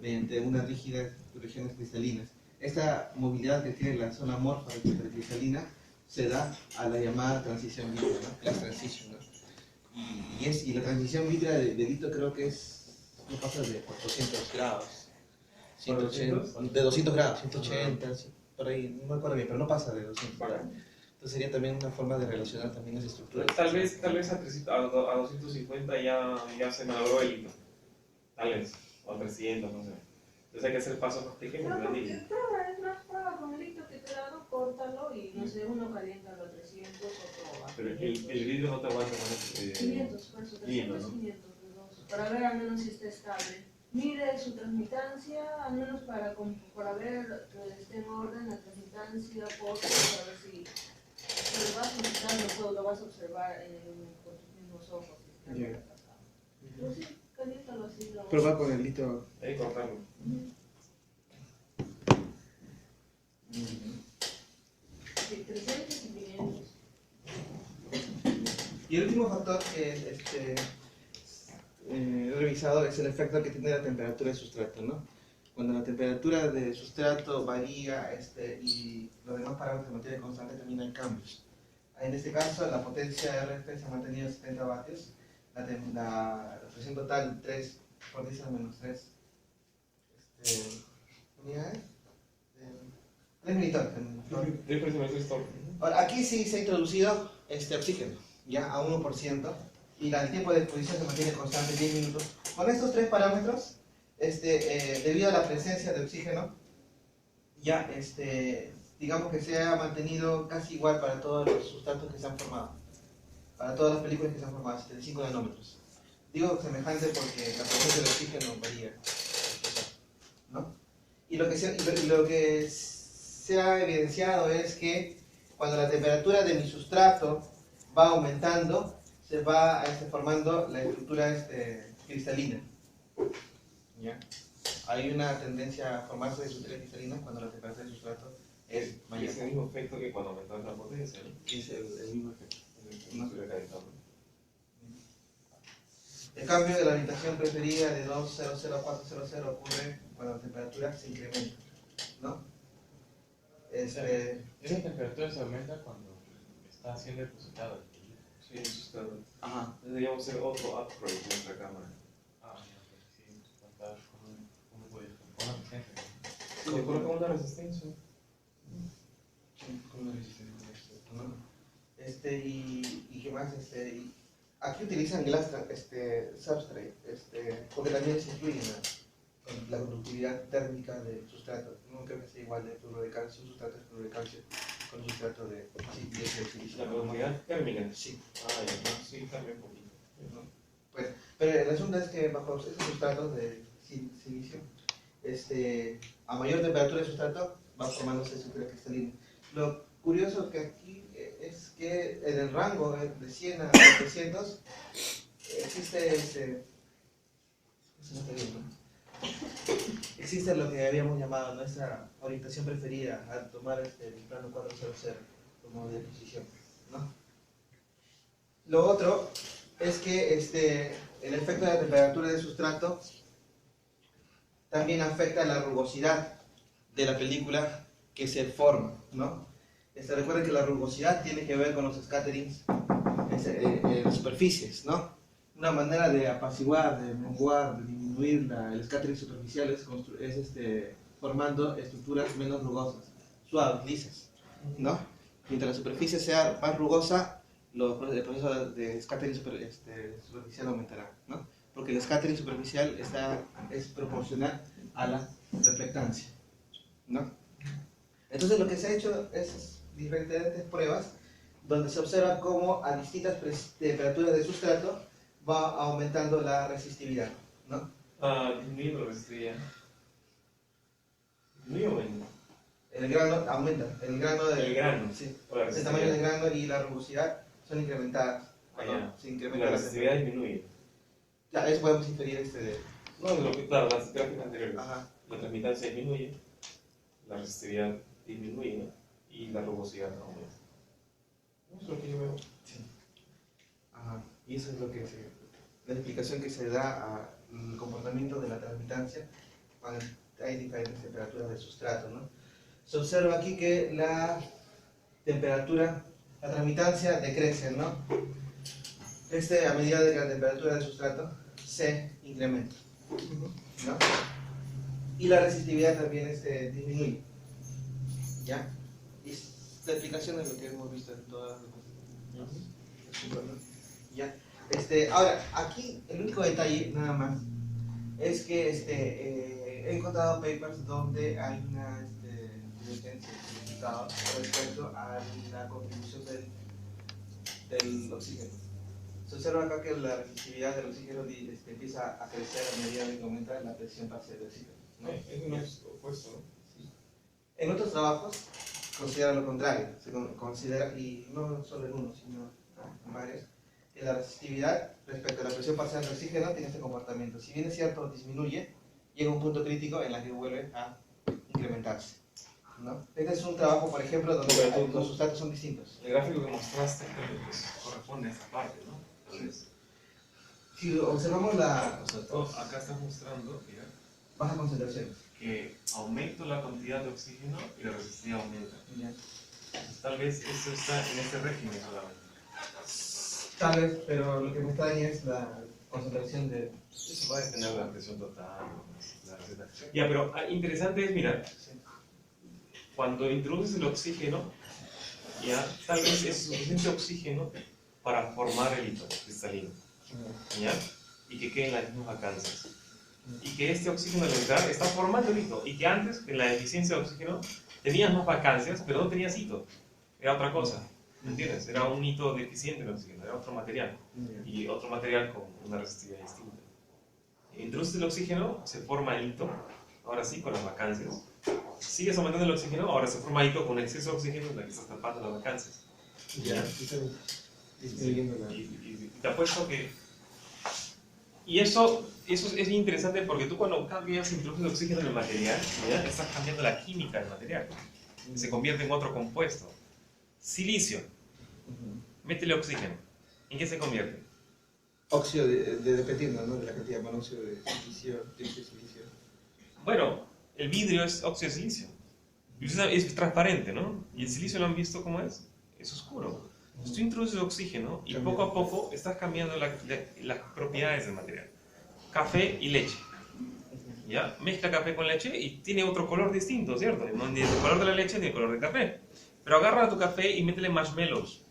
mediante unas rígidas regiones cristalinas. Esta movilidad que tiene la zona amorfa cristalina se da a la llamada transición vítrea, ¿no? Glass transition, ¿no? Y la transición vítrea de hito creo que no pasa de 400 grados, 180, de 200 grados, 180, sí, por ahí, no me acuerdo bien, pero no pasa de 200 grados. Entonces sería también una forma de relacionar también las estructuras. Tal vez a 250 ya se malogró el hito. Tal vez. O a 300, no sé. Entonces hay que hacer pasos más pequeños. Pero ¿verdad? es más prueba con el hito que te he dado, córtalo y no sé, uno calienta a 300, otro a Pero el 500. vidrio no te aguanta más. 500, por eso, 300, 500, ¿no? 500 de dos, para ver al menos si está estable. mide su transmitancia, al menos para ver que esté en orden la transmitancia, por saber si lo vas a visitar, lo vas a observar con tus mismos ojos. Si está Ya. pasado. Pero sí, caliéntalo así. Probar con el litro. Hay que cortarlo. Sí, 300 y 500. Y el último factor que he revisado es el efecto que tiene la temperatura del sustrato, ¿no? Cuando la temperatura del sustrato varía y los demás parámetros se mantienen constantes, termina en cambios. En este caso, la potencia de RF se ha mantenido en 70 vatios, la presión total 3 por 10 a la menos 3 unidades, 3 militones. Ahora, aquí sí se ha introducido oxígeno, ya a 1%, y el tiempo de exposición se mantiene constante 10 minutos. Con estos tres parámetros, debido a la presencia de oxígeno, ya digamos que se ha mantenido casi igual para todos los sustratos que se han formado, para todas las películas que se han formado, 75 nanómetros. Digo semejante porque la presencia de oxígeno varía, ¿no? Y lo que se ha evidenciado es que cuando la temperatura de mi sustrato va aumentando, se va formando la estructura cristalina. ¿Ya? Hay una tendencia a formarse de estructuras cristalinas cuando la temperatura del sustrato es mayor. Es el mismo efecto que cuando aumentas la potencia, ¿no? Es el mismo efecto. No estuviera calentando. El cambio de la habitación preferida de 200 a 400 ocurre cuando la temperatura se incrementa, ¿no? Esa temperatura se aumenta cuando está siendo depositado. Sí, eso está. Ajá. Deberíamos hacer otro upgrade de nuestra cámara. Ah, sí, contar con una resistencia. Sí, le colocamos una resistencia. Con una resistencia, ¿no? Y qué más, aquí utilizan glass substrate, porque también se incluye la conductividad térmica del sustrato. No creo que sea igual de fluoruro de calcio, un sustrato de fluoruro de calcio con un sustrato de silicio. La conductividad térmica. Sí. Ah, ya, sí, cambia un poquito. ¿No? Pues, pero el asunto es que bajo esos sustratos de silicio, a mayor temperatura del sustrato va formándose estructura cristalina. Lo curioso que aquí es que en el rango de 100 a 300 existe eso no está bien, ¿no? Existe lo que habíamos llamado nuestra orientación preferida al tomar el plano 400 como de posición, ¿no? Lo otro es que el efecto de la temperatura del sustrato también afecta la rugosidad de la película que se forma, ¿no? Recuerden que la rugosidad tiene que ver con los scatterings en las superficies, ¿no? Una manera de apaciguar, de menguar, de disminuir el scattering superficial es formando estructuras menos rugosas, suaves, lisas, ¿no? Mientras la superficie sea más rugosa, el proceso de scattering superficial aumentará, ¿no? Porque el scattering superficial es proporcional a la reflectancia, ¿no? Entonces lo que se ha hecho es diferentes pruebas donde se observa cómo a distintas temperaturas del sustrato va aumentando la resistividad, ¿no? Disminuye la resistividad. ¿Disminuye o aumenta? El grano aumenta, el grano sí, O la el tamaño del grano y la rugosidad son incrementadas. Ah, ya. Se incrementa La resistividad disminuye. Ya, eso podemos inferir No, claro, las gráficas anteriores. Ajá. La transmitancia disminuye, la resistividad disminuye, ¿no? Y la rugosidad aumenta. Eso es lo que yo veo. Sí. Ajá. Y eso es la explicación que se da al comportamiento de la transmitancia cuando hay diferentes temperaturas del sustrato, ¿no? Se observa aquí que la transmitancia decrece, ¿no? A medida de que la temperatura del sustrato se incrementa, ¿no? Y la resistividad también disminuye, ¿ya? Y la explicación es lo que hemos visto en todas las cosas. ¿Ya? Ahora, aquí el único detalle nada más es que he encontrado papers donde hay una evidencia respecto a la contribución del oxígeno. Se observa acá que la resistividad del oxígeno empieza a crecer a medida que aumenta la presión parcial del oxígeno, ¿no? Es no es opuesto, ¿no? En otros trabajos considera lo contrario, se considera, y no solo en uno, sino en varios, que la resistividad respecto a la presión parcial del oxígeno tiene este comportamiento. Si bien es cierto, disminuye, llega a un punto crítico en la que vuelve a incrementarse, ¿no? Este es un trabajo, por ejemplo, donde los sustratos son distintos. El gráfico que mostraste pues, corresponde a esta parte, ¿no? Entonces, Si observamos la acá estás mostrando, mira, baja concentración, que aumento la cantidad de oxígeno y la resistividad aumenta. ¿ya? Pues, tal vez eso está en este régimen solamente. Tal vez, pero lo que me extraña es la concentración de... Eso va a depender de la presión total, la receta. Ya, pero interesante es, mira, cuando introduces el oxígeno, ya tal vez es suficiente oxígeno para formar el hito cristalino, ¿ya? Y que queden las mismas vacancias. Y que este oxígeno al entrar está formando el hito. Y que antes, en la deficiencia de oxígeno, tenías más vacancias, pero no tenías hito. Era otra cosa, ¿me entiendes? Era un hito deficiente en oxígeno, era otro material. Y otro material con una resistividad distinta. Introduces el oxígeno, se forma el hito, ahora sí con las vacancias. Sigues aumentando el oxígeno, ahora se forma hito con exceso de oxígeno en la que estás tapando las vacancias. Ya, disminuyendo la... Y te apuesto que... Y eso es interesante porque tú cuando cambias, introduces oxígeno en el material, ¿ya? Estás cambiando la química del material. Se convierte en otro compuesto. Silicio. Métele oxígeno. ¿En qué se convierte? Óxido dependiendo, ¿no? De la cantidad de monóxido de silicio, silicio. Bueno, el vidrio es óxido de silicio. Y es transparente, ¿no? Y el silicio lo han visto cómo es. Es oscuro. Entonces tú introduces oxígeno y poco a poco estás cambiando las propiedades del material. Café y leche. ¿Ya? Mezcla café con leche y tiene otro color distinto, ¿cierto? No ni el color de la leche ni el color del café. Pero agarra tu café y métele marshmallows.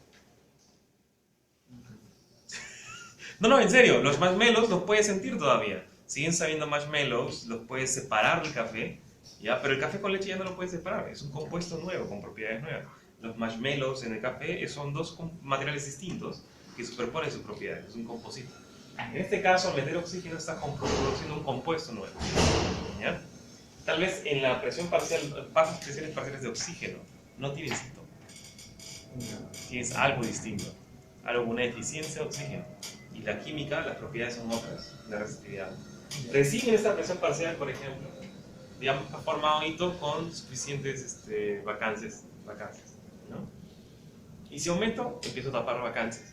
No, en serio, los marshmallows los puedes sentir todavía. Siguen sabiendo marshmallows, los puedes separar del café, ¿ya? Pero el café con leche ya no lo puedes separar, es un compuesto nuevo, con propiedades nuevas. Los marshmallows en el café son dos materiales distintos que superponen sus propiedades, es un composito. En este caso, al meter oxígeno está produciendo un compuesto nuevo, ¿ya? Tal vez en la presión parcial, bajas presiones parciales de oxígeno, no tienes hito. Tienes algo distinto, algo con una deficiencia de oxígeno. Y la química, las propiedades son otras, la resistividad. Recién en esta presión parcial, por ejemplo, ya ha formado hito con suficientes vacancias, ¿no? Y si aumento, empiezo a tapar vacancias.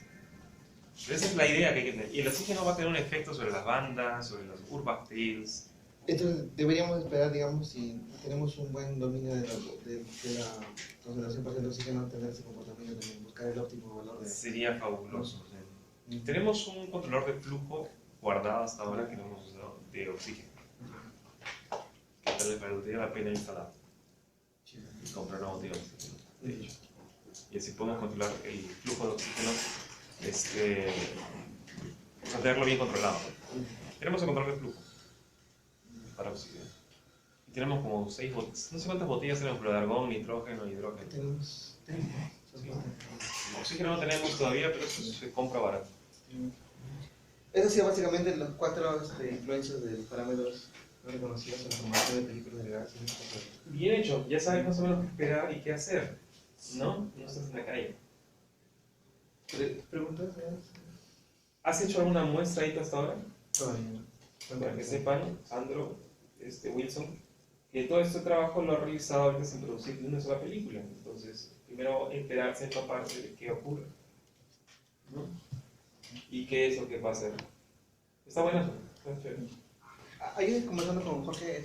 Pero esa es la idea que hay que tener. Y el oxígeno va a tener un efecto sobre las bandas, sobre los urbactils. Entonces, deberíamos esperar, digamos, si tenemos un buen dominio de la concentración parcial de oxígeno, tener ese comportamiento también, buscar el óptimo valor de... Sería fabuloso. ¿Sí? Tenemos un controlador de flujo guardado hasta ahora que no hemos usado de oxígeno. Que tal vez valdría la pena instalar. Y comprar una botella de oxígeno, de hecho. Y así podemos controlar el flujo de oxígeno, mantenerlo bien controlado. Tenemos el control de flujo para oxígeno. Y tenemos como 6 botellas, no sé cuántas botellas tenemos, pero de argón, nitrógeno, hidrógeno. Tenemos... Sí. Oxígeno no tenemos todavía, pero eso se compra barato. Eso sí, básicamente los 4 influencias de los parámetros no reconocidos en la formación de películas de gas. Bien hecho, ya sabes más o menos qué esperar y qué hacer, ¿no? No estás en la calle. ¿Preguntas? ¿Has hecho alguna muestra ahí hasta ahora? Todavía no. Para que sepan, Sandro, Wilson, que todo este trabajo lo ha realizado antes sin producir una sola película. Entonces, primero enterarse, empaparse de qué ocurre, ¿no? Y qué es lo que va a hacer. Está bueno. Está chévere. Ayer conversando con Jorge,